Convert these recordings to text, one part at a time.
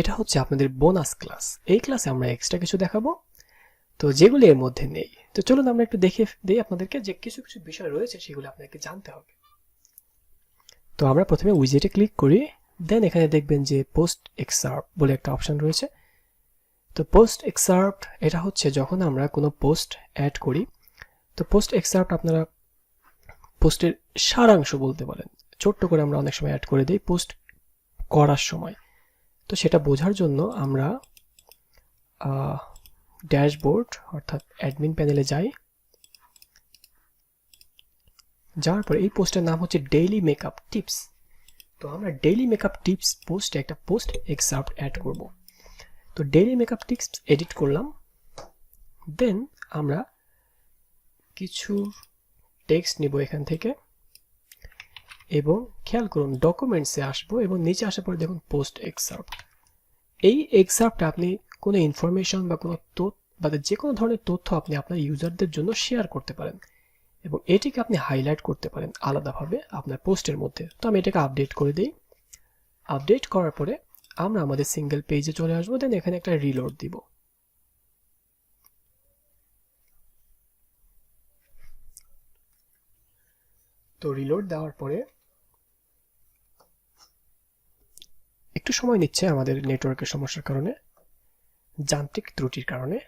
এটা হচ্ছে আপনাদের বোনাস ক্লাস। এই ক্লাসে আমরা এক্সট্রা কিছু দেখাবো, তো যেগুলো এর মধ্যে নেই। তো চলুন আমরা একটু দেখে দিই আপনাদেরকে যে কিছু কিছু বিষয় রয়েছে সেগুলো আপনাদেরকে জানতে হবে। তো আমরা প্রথমে উইজেটে ক্লিক করি, দেন এখানে দেখবেন যে পোস্ট এক্সার্প বলে একটা অপশন রয়েছে। তো পোস্ট এক্সার্প এটা হচ্ছে যখন আমরা কোনো পোস্ট অ্যাড করি। তো পোস্ট এক্সার্প আপনারা পোস্টের সারাংশ বলতে পারেন, ছোট্ট করে আমরা অনেক সময় অ্যাড করে দিই পোস্ট করার সময়। তো সেটা বোঝার জন্য আমরা ড্যাশবোর্ড অর্থাৎ অ্যাডমিন প্যানেলে যাই, যাওয়ার পর এই পোস্টের নাম হচ্ছে ডেইলি মেকআপ টিপস। তো আমরা ডেইলি মেকআপ টিপস পোস্টে একটা পোস্ট এক্সার্প অ্যাড করব। তো ডেইলি মেকআপ টিপস এডিট করলাম, দেন আমরা কিছু টেক্সট নিব এখান থেকে এবং খেয়াল করুন ডকুমেন্টসে আসবো এবং নিচে আসার পরে দেখুন পোস্ট এক্সার্প। এই এক্সার্পটা আপনি কোনো ইনফরমেশন বা কোনো বা যে কোনো ধরনের তথ্য আপনি আপনার ইউজারদের জন্য শেয়ার করতে পারেন এবং এটিকে আপনি হাইলাইট করতে পারেন আলাদাভাবে আপনার পোস্টের মধ্যে। তো আমি এটাকে আপডেট করে দিই। আপডেট করার পরে আমরা আমাদের সিঙ্গেল পেজে চলে আসবো, দেন এখানে একটা রিলোড দিব। তো রিলোড দেওয়ার পরে একটু সময় নিচ্ছে আমাদের নেটওয়ার্কের সমস্যার কারণে, যান্ত্রিক ত্রুটির কারণে।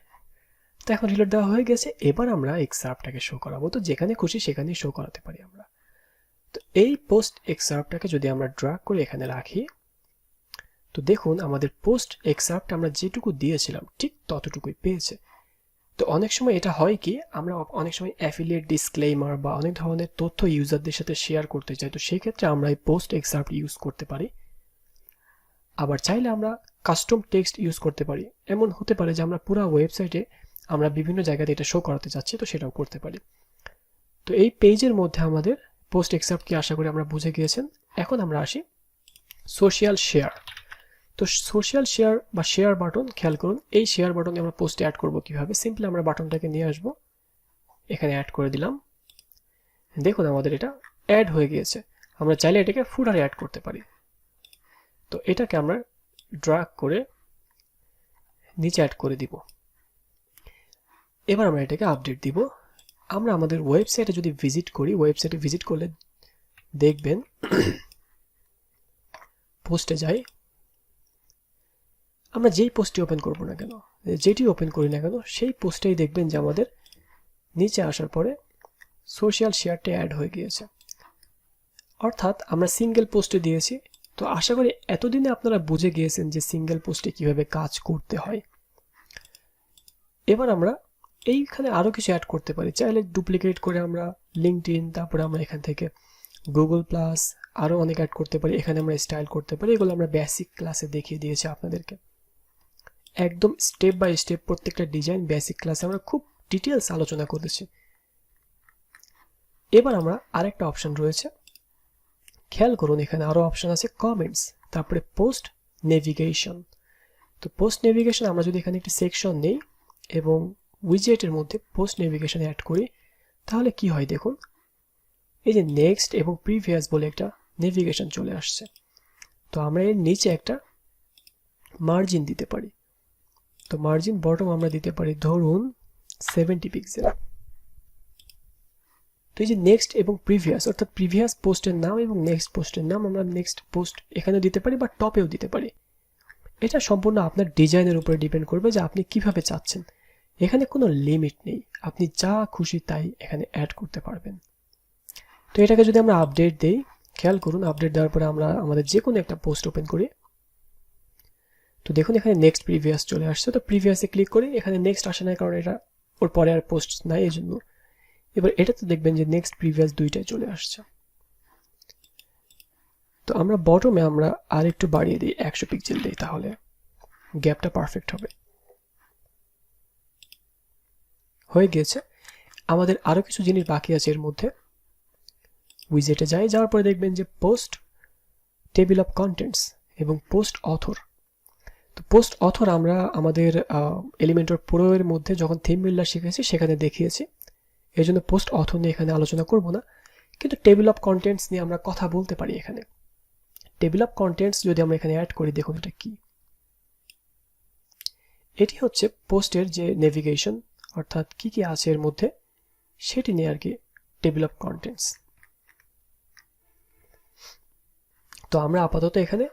তো এখন রিলোড দেওয়া হয়ে গেছে। এবার আমরা এক্সার্পটাকে শো করাবো। তো যেখানে খুশি সেখানেই শো করাতে পারি আমরা। তো এই পোস্ট এক্সার্পটাকে যদি আমরা ড্র্যাগ করে এখানে রাখি, তো দেখুন আমাদের পোস্ট এক্সার্পট আমরা যেটুকু দিয়েছিলাম ঠিক ততটুকুই পেয়েছে। তো অনেক সময় এটা হয় কি, আমরা অনেক সময় অ্যাফিলিয়েট ডিসক্লেইমার বা অনেক ধরনের তথ্য ইউজারদের সাথে শেয়ার করতে চাই। তো সেই ক্ষেত্রে আমরা এই পোস্ট এক্সার্পট ইউজ করতে পারি। আবার চাইলে আমরা কাস্টম টেক্সট ইউজ করতে পারি। এমন হতে পারে যে আমরা পুরো ওয়েবসাইটে আমরা বিভিন্ন জায়গাতে এটা শো করাতে চাচ্ছি, তো সেটাও করতে পারি। তো এই পেজের মধ্যে আমাদের পোস্ট এক্সার্পট কি আশা করি আমরা বুঝে গিয়েছেন। এখন আমরা আসি সোশ্যাল শেয়ার। তো সোশ্যাল শেয়ার বা শেয়ার বাটন, খেয়াল করুন এই শেয়ার বাটনে আমরা পোস্টে অ্যাড করব কিভাবে। সিম্পলি আমরা বাটনটাকে নিয়ে আসব, এখানে অ্যাড করে দিলাম। দেখুন আমাদের এটা অ্যাড হয়ে গিয়েছে। আমরা চাইলে এটাকে ফুটারে অ্যাড করতে পারি। তো এটাকে আমরা ড্র্যাগ করে নিচে অ্যাড করে দিব। এবার আমরা এটাকে আপডেট দিব। আমরা আমাদের ওয়েবসাইটে যদি ভিজিট করি, ওয়েবসাইটে ভিজিট করলে দেখবেন পোস্টে যাই, আমরা যেই পোস্টটি ওপেন করব না কেন, যেটি ওপেন করি না কেন, সেই পোস্টেই দেখবেন যে আমাদের নিচে আসার পরে সোশ্যাল শেয়ারটা অ্যাড হয়ে গিয়েছে। অর্থাৎ আমরা সিঙ্গেল পোস্টে দিয়েছি। তো আশা করি এতদিনে আপনারা বুঝে গিয়েছেন যে সিঙ্গেল পোস্টে কিভাবে কাজ করতে হয়। এবার আমরা এইখানে আরো কিছু অ্যাড করতে পারি। চাইলে ডুপ্লিকেট করে আমরা লিঙ্কডইন, তারপরে আমরা এখান থেকে গুগল প্লাস আরো অনেক অ্যাড করতে পারি। এখানে আমরা স্টাইল করতে পারি। এগুলো আমরা বেসিক ক্লাসে দেখিয়ে দিয়েছি আপনাদেরকে, একদম স্টেপ বাই স্টেপ প্রত্যেকটা ডিজাইন বেসিক ক্লাসে আমরা খুব ডিটেইলস আলোচনা করেছি। এবার আমরা আরেকটা অপশন রয়েছে, খেয়াল করুন এখানে আরো অপশন আছে কমেন্টস, তারপরে পোস্ট নেভিগেশন। তো পোস্ট নেভিগেশন আমরা যদি এখানে একটি সেকশন নেই এবং উইজেটের মধ্যে পোস্ট নেভিগেশন অ্যাড করি, তাহলে কি হয় দেখুন, এই যে নেক্সট এবং প্রিভিয়াস বলে একটা নেভিগেশন চলে আসছে। তো আমরা এর নিচে একটা মার্জিন দিতে পারি। তো মার্জিন বটম আমরা দিতে পারি ধরুন 70 পিক্সেল। তো এই যে নেক্সট এবং প্রিভিয়াস, অর্থাৎ প্রিভিয়াস পোস্টের নাম এবং নেক্সট পোস্টের নাম আমরা নেক্সট পোস্ট এখানে দিতে পারি বা টপেও দিতে পারি। এটা সম্পূর্ণ আপনার ডিজাইনের উপরে ডিপেন্ড করবে যে আপনি কিভাবে চাচ্ছেন। এখানে কোনো লিমিট নেই, আপনি যা খুশি তাই এখানে অ্যাড করতে পারবেন। তো এটাকে যদি আমরা আপডেট দেই, খেয়াল করুন আপডেট দেওয়ার পরে আমরা আমাদের যে কোনো একটা পোস্ট ওপেন করি, তো দেখুন এখানে নেক্সট প্রিভিয়াস চলে আসছে। তো প্রিভিয়াসে ক্লিক করে এখানে নেক্সট আসে না, কারণ এটা ওর পরে আর পোস্ট নাই এই জন্য। এবার এটাতে দেখবেন যে নেক্সট প্রিভিয়াস দুইটাই চলে আসছে। তো আমরা বটমে আমরা আর একটু বাড়িয়ে দিই, 100 পিক্সেল দিই, তাহলে গ্যাপটা পারফেক্ট হবে। হয়ে গিয়েছে। আমাদের আরো কিছু জিনিস বাকি আছে এর মধ্যে। উইজেটে যাই, যাওয়ার পরে দেখবেন যে পোস্ট টেবিল অফ কন্টেন্টস এবং পোস্ট অথর। তো পোস্ট অথর আমরা আমাদের এলিমেন্টর প্রো এর মধ্যে যখন থিম বিল্ডার শিখেছি সেখানে দেখিয়েছি, এই জন্য পোস্ট অথর নিয়ে এখানে আলোচনা করব না। কিন্তু টেবিল অফ কন্টেন্টস নিয়ে আমরা কথা বলতে পারি। এখানে টেবিল অফ কন্টেন্টস যদি আমরা এখানে অ্যাড করি, দেখুন এটা কি, এটি হচ্ছে পোস্টের যে নেভিগেশন, অর্থাৎ কি কি আছে এর মধ্যে সেটি নিয়ে আর কি, টেবিল অফ কন্টেন্টস। তো আমরা আপাতত এখানে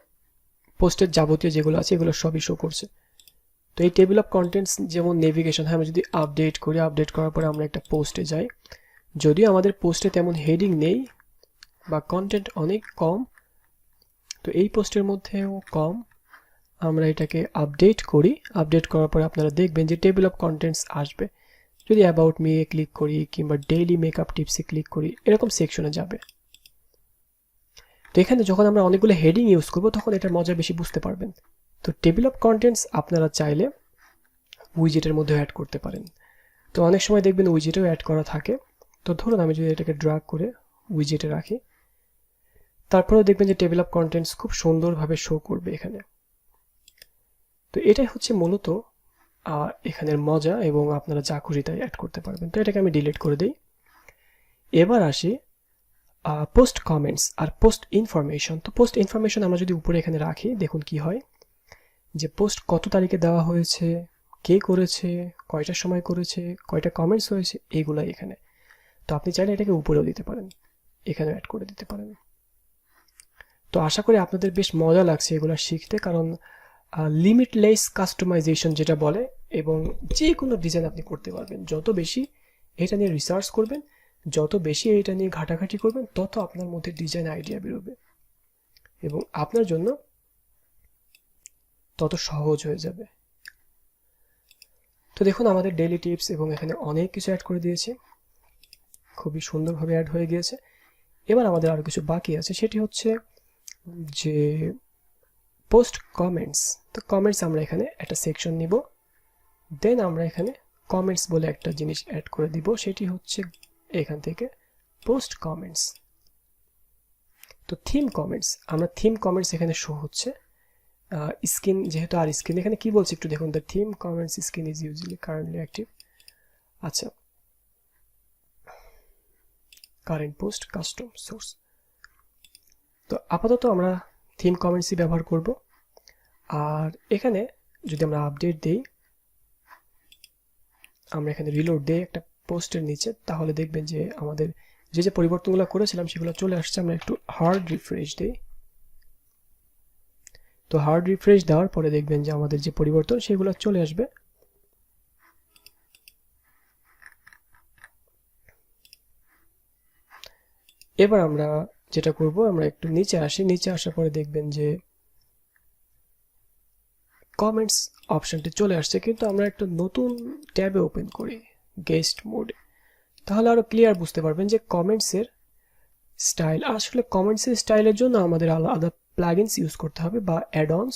পোস্টের যাবতীয় যেগুলো আছে এগুলো সবই শো করছে। তো এই টেবিল অফ কন্টেন্টস যেমন নেভিগেশন, হ্যাঁ, আমি যদি আপডেট করি, আপডেট করার পরে আমরা একটা পোস্টে যাই, যদিও আমাদের পোস্টে তেমন হেডিং নেই বা কন্টেন্ট অনেক কম, তো এই পোস্টের মধ্যেও কম, আমরা এটাকে আপডেট করি। আপডেট করার পরে আপনারা দেখবেন যে টেবিল অফ কন্টেন্টস আসবে। যদি অ্যাবাউট মি এ ক্লিক করি কিংবা ডেইলি মেকআপ টিপসে ক্লিক করি, এরকম সেকশনে যাবে। তো এখানে যখন আমরা অনেকগুলো হেডিং ইউজ করব তখন এটার মজা বেশি বুঝতে পারবেন। তো টেবিল অফ কন্টেন্টস আপনারা চাইলে উইজেটের মধ্যে অ্যাড করতে পারেন। তো অনেক সময় দেখবেন উইজেটেও অ্যাড করা থাকে। তো ধরুন আমি যদি এটাকে ড্র্যাগ করে উইজেটে রাখি, তারপরেও দেখবেন যে টেবিল অফ কন্টেন্টস খুব সুন্দরভাবে শো করবে এখানে। তো এটাই হচ্ছে মূলত এখানের মজা, এবং আপনারা যা খুশি তাই অ্যাড করতে পারবেন। তো এটাকে আমি ডিলিট করে দিই। এবার আসি পোস্ট কমেন্টস আর পোস্ট ইনফরমেশন। তো পোস্ট ইনফরমেশন আমরা যদি উপরে এখানে রাখি, দেখুন কি হয়, যে পোস্ট কত তারিখে দেওয়া হয়েছে, কে করেছে, কয়টার সময় করেছে, কয়টা কমেন্টস হয়েছে, এইগুলাই এখানে। তো আপনি চাইলে এটাকে উপরেও দিতে পারেন, এখানেও অ্যাড করে দিতে পারেন। তো আশা করি আপনাদের বেশ মজা লাগছে এগুলো শিখতে, কারণ লিমিটলেস কাস্টমাইজেশন যেটা বলে, এবং যে কোনো ডিজাইন আপনি করতে পারবেন। যত বেশি এটা নিয়ে রিসার্চ করবেন, যত বেশি এটা নিয়ে ঘাটাঘাটি করবেন, তত আপনার মধ্যে ডিজাইন আইডিয়া বেরোবে এবং আপনার জন্য তত সহজ হয়ে যাবে। তো দেখুন আমাদের ডেইলি টিপস এবং এখানে অনেক কিছু অ্যাড করে দিয়েছি, খুবই সুন্দরভাবে অ্যাড হয়ে গিয়েছে। এবার আমাদের আরও কিছু বাকি আছে, সেটি হচ্ছে যে পোস্ট কমেন্টস। তো কমেন্টস আমরা এখানে একটা সেকশন নিব, দেন আমরা এখানে কমেন্টস বলে একটা জিনিস অ্যাড করে দিব, সেটি হচ্ছে এখান থেকে পোস্ট কমেন্টস। তো থিম কমেন্টস, আমরা থিম কমেন্টস এখানে শো হচ্ছে। স্ক্রিন যেহেতু আর স্ক্রিন এখানে কি বলছে একটু দেখুন, the theme comments screen is usually currently active. আচ্ছা, কারেন্ট পোস্ট কাস্টম সোর্স। তো আপাতত আমরা থিম কমেন্টসই ব্যবহার করব। আর এখানে যদি আমরা আপডেট দিই, আমরা এখানে রিলোড দিই একটা পোস্টের নিচে, তাহলে দেখবেন যে আমাদের যে যে পরিবর্তনগুলো করেছিলাম সেগুলো চলে আসছে। আমরা একটু হার্ড রিফ্রেশ দিই। তো হার্ড রিফ্রেশ দেওয়ার পরে দেখবেন যে আমাদের যে পরিবর্তন সেগুলো চলে আসবে। এবার আমরা যেটা করব, আমরা একটু নিচে আসি, নিচে আসার পরে দেখবেন যে কমেন্টস অপশনটি চলে আসছে, কিন্তু আমরা একটা নতুন ট্যাবে ওপেন করি গেস্ট মোডে, তাহলে আরো ক্লিয়ার বুঝতে পারবেন যে কমেন্টসের স্টাইল। আসলে কমেন্টসের স্টাইলের জন্য আমাদের আলাদা প্লাগইনস ইউজ করতে হবে বা অ্যাড-অনস,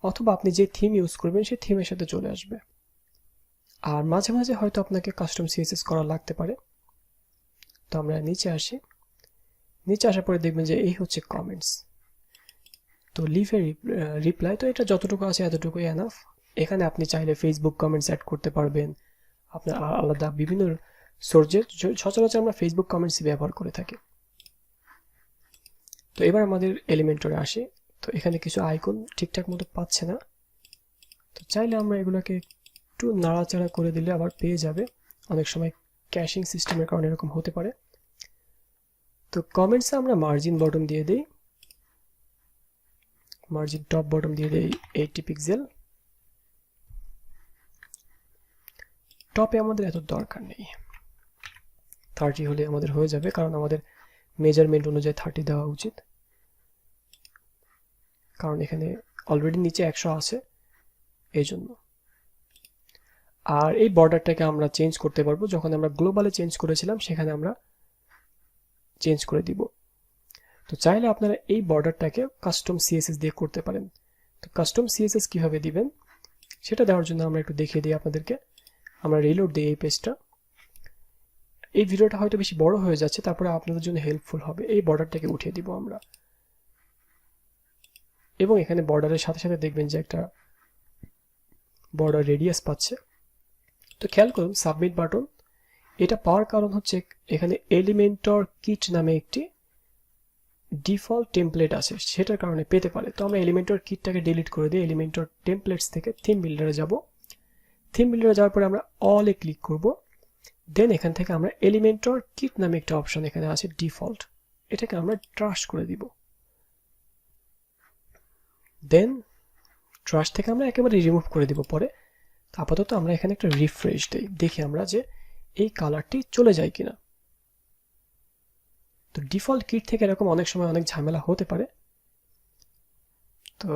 অথবা আপনি যে থিম ইউজ করবেন সেই থিমের সাথে চলে আসবে। আর মাঝে মাঝে হয়তো আপনাকে কাস্টম সিএসএস করা লাগতে পারে। তো আমরা নিচে আসি, নিচে আসার পরে দেখবেন যে এই হচ্ছে কমেন্টস। তো লিভ এ রিপ্লাই, তো এটা যতটুকু আছে এতটুকুই এনাফ। এখানে আপনি চাইলে ফেসবুক কমেন্টস অ্যাড করতে পারবেন, আপনার আলাদা বিভিন্ন সোর্সে। সচরাচর আমরা ফেসবুক কমেন্টসই ব্যবহার করে থাকি। তো এবার আমাদের এলিমেন্টরে আসি। তো এখানে কিছু আইকন ঠিকঠাক মতো পাচ্ছে না, তো চাইলে আমরা এগুলোকে একটু নাড়াচাড়া করে দিলে আবার পেয়ে যাবে। অনেক সময় ক্যাশিং সিস্টেমের কারণে এরকম হতে পারে। তো কমেন্টসে আমরা মার্জিন বটম দিয়ে দিই, মার্জিন টপ বটম দিয়ে দেই 80 পিক্সেল। টপে আমাদের এত দরকার নেই, 30 হলে আমাদের হয়ে যাবে, কারণ আমাদের মেজারমেন্ট অনুযায়ী 30 দেওয়া উচিত, কারণ এখানে অলরেডি নিচে 100 আছে এই জন্য। আর এই বর্ডারটাকে আমরা চেঞ্জ করতে পারবো, যখন আমরা গ্লোবালে চেঞ্জ করেছিলাম সেখানে আমরা চেঞ্জ করে দিব। তো চাইলে আপনারা এই বর্ডারটাকে কাস্টম সিএসএস দিয়ে করতে পারেন। তো কাস্টম সিএসএস কিভাবে দিবেন সেটা দেওয়ার জন্য আমরা একটু দেখিয়ে দিই আপনাদেরকে। আমরা রিলোড দিই এই পেজটা। এই ভিডিওটা হয়তো বেশি বড় হয়ে যাচ্ছে, তারপরে আপনাদের জন্য হেল্পফুল হবে। এই বর্ডারটাকে উঠিয়ে দিব আমরা, এবং এখানে বর্ডারের সাথে সাথে দেখবেন যে একটা বর্ডার রেডিয়াস পাচ্ছে। তো খেয়াল করুন সাবমিট বাটন, এটা পাওয়ার কারণ হচ্ছে এখানে এলিমেন্টর কিট নামে একটি ডিফল্ট টেমপ্লেট আছে, সেটার কারণে পেতে পারে। তো আমরা এলিমেন্টর কিটটাকে ডিলিট করে দিই, এলিমেন্টর টেমপ্লেটস থেকে থিম বিল্ডারে যাব। থিম বিল্ডারে যাওয়ার পরে আমরা অলে ক্লিক করব। দেন এখান থেকে আমরা এলিমেন্টর কিট নামে একটা অপশন এখানে আছে ডিফল্ট, এটাকে আমরা ট্রাশ করে দিব। দেন ট্রাশ থেকে আমরা একেবারে রিমুভ করে দিব পরে। আপাতত আমরা এখানে একটা রিফ্রেশ দেই, দেখি আমরা যে এই কালারটি চলে যায় কিনা। তো ডিফল্ট কিট থেকে এরকম অনেক সময় অনেক ঝামেলা হতে পারে, তো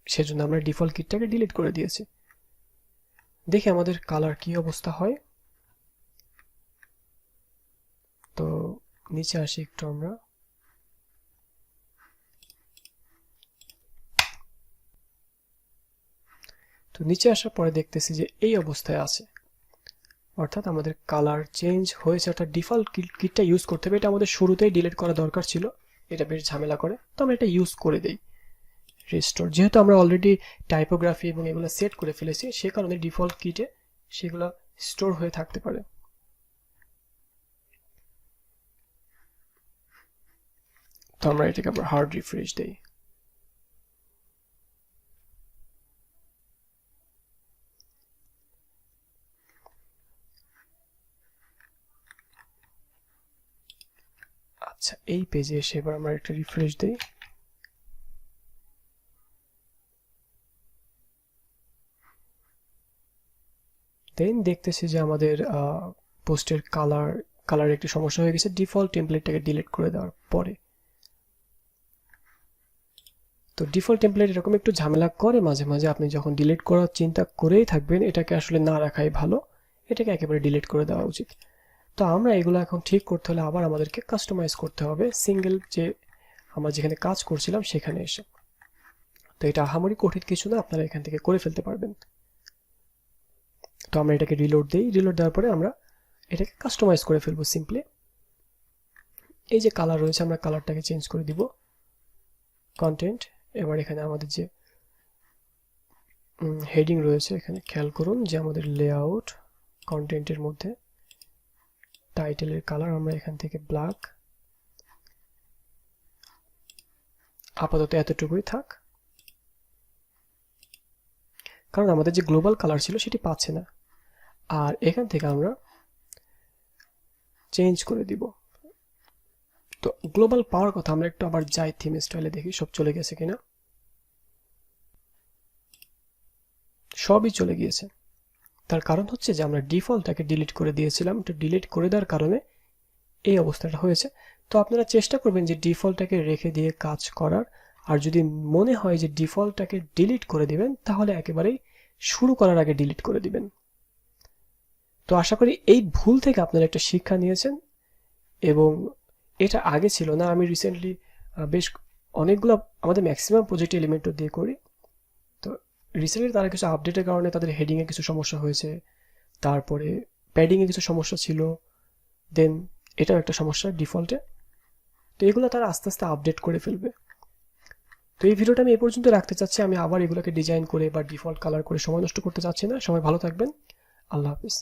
সেজন্য আমরা ডিফল্ট কিটটাকে ডিলিট করে দিয়েছি। দেখি আমাদের কালার কি অবস্থা হয়। তো নিচে আসি একটু আমরা, তো নিচে আসার পরে দেখতেছি যে এই অবস্থায় আছে, অর্থাৎ আমাদের কালার চেঞ্জ হয়েছে, অর্থাৎ ডিফল্ট কিটটা ইউজ করতে হবে। এটা আমাদের শুরুতেই ডিলিট করা দরকার ছিল, এটা বেশ ঝামেলা করে, তো আমরা এটা ইউজ করে দেই রিস্টোর। যেহেতু আমরা অলরেডি টাইপোগ্রাফি এবং এগুলো সেট করে ফেলেছি, সে কারণে ডিফল্ট কিটে সেগুলো স্টোর হয়ে থাকতে পারে। তো আমরা এটাকে আবার হার্ড রিফ্রেশ দেই। আচ্ছা, এই পেজে এসে এবার আমরা একটা রিফ্রেশ দেই। দেন দেখতেছি যে আমাদের পোস্টের কালার একটি সমস্যা হয়ে গেছে ডিফল্ট টেমপ্লেটটাকে ডিলিট করে দেওয়ার পরে। তো ডিফল্ট টেমপ্লেট এরকম একটু ঝামেলা করে মাঝে মাঝে, আপনি যখন ডিলিট করার চিন্তা করেই থাকবেন এটাকে আসলে না রাখাই ভালো, এটাকে একেবারে ডিলিট করে দেওয়া উচিত। তো আমরা এগুলো এখন ঠিক করতে হলে আবার আমাদেরকে কাস্টমাইজ করতে হবে সিঙ্গেল যে আমরা যেখানে কাজ করছিলাম সেখানে এসে। তো এটা আহামরি কঠিন কিছু না, আপনারা এখান থেকে করে ফেলতে পারবেন। তো আমরা এটাকে রিলোড দিই, রিলোড দেওয়ার পরে আমরা এটাকে কাস্টমাইজ করে ফেলবো সিম্পলি। এই যে কালার রয়েছে আমরা কালারটাকে চেঞ্জ করে দিব, কন্টেন্ট। এবার এখানে আমাদের যে হেডিং রয়েছে এখানে খেয়াল করুন যে আমাদের লেআউট কন্টেন্টের মধ্যে টাইটেলের কালার আমরা এখান থেকে ব্ল্যাক, আপাতত এতটুকুই থাক, কারণ আমাদের যে গ্লোবাল কালার ছিল সেটি পাচ্ছে না। আর এখান থেকে আমরা চেঞ্জ করে দিব। তো গ্লোবাল পাওয়ার কথা আমরা একটু আবার যাই থিম স্টাইলে, দেখি সব চলে গেছে কিনা। সবই চলে গিয়েছে। তার কারণ হচ্ছে যে আমরা ডিফল্টটাকে ডিলিট করে দিয়েছিলাম, তো ডিলিট করে দেওয়ার কারণে এই অবস্থাটা হয়েছে। তো আপনারা চেষ্টা করবেন যে ডিফল্টটাকে রেখে দিয়ে কাজ করার, আর যদি মনে হয় যে ডিফল্টটাকে ডিলিট করে দিবেন তাহলে একেবারেই শুরু করার আগে ডিলিট করে দিবেন। তো আশা করি এই ভুল থেকে আপনারা একটা শিক্ষা নিয়েছেন, এবং এটা আগে ছিল না। আমি রিসেন্টলি বেশ অনেকগুলো, আমাদের ম্যাক্সিমাম প্রজেক্ট এলিমেন্টর দিয়ে করি। তো রিসেন্টলি তারা কিছু আপডেটের কারণে তাদের হেডিংয়ে কিছু সমস্যা হয়েছে, তারপরে প্যাডিংয়ে কিছু সমস্যা ছিল, দেন এটাও একটা সমস্যা ডিফল্টে। তো এগুলো তারা আস্তে আস্তে আপডেট করে ফেলবে। তো এই ভিডিওটা আমি এই পর্যন্ত রাখতে চাচ্ছি, আমি আবার এগুলোকে ডিজাইন করে বা ডিফল্ট কালার করে সময় নষ্ট করতে চাচ্ছি না। সবাই ভালো থাকবেন, আল্লাহ হাফিজ।